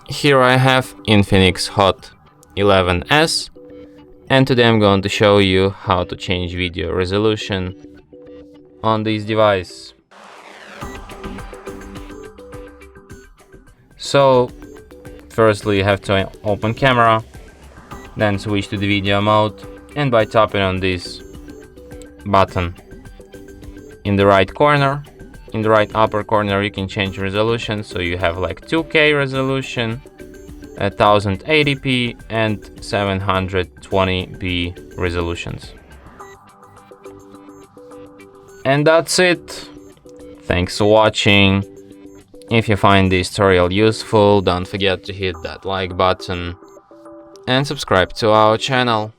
Here I have INFINIX Hot 11S, and today I'm going to show you how to change video resolution on this device. So firstly you have to open camera, then switch to the video mode, and by tapping on this button in the right corner, in the right upper corner, you can change resolution. So you have like 2K resolution, 1080p and 720p resolutions. And that's it. Thanks for watching. If you find this tutorial useful, don't forget to hit that like button and subscribe to our channel.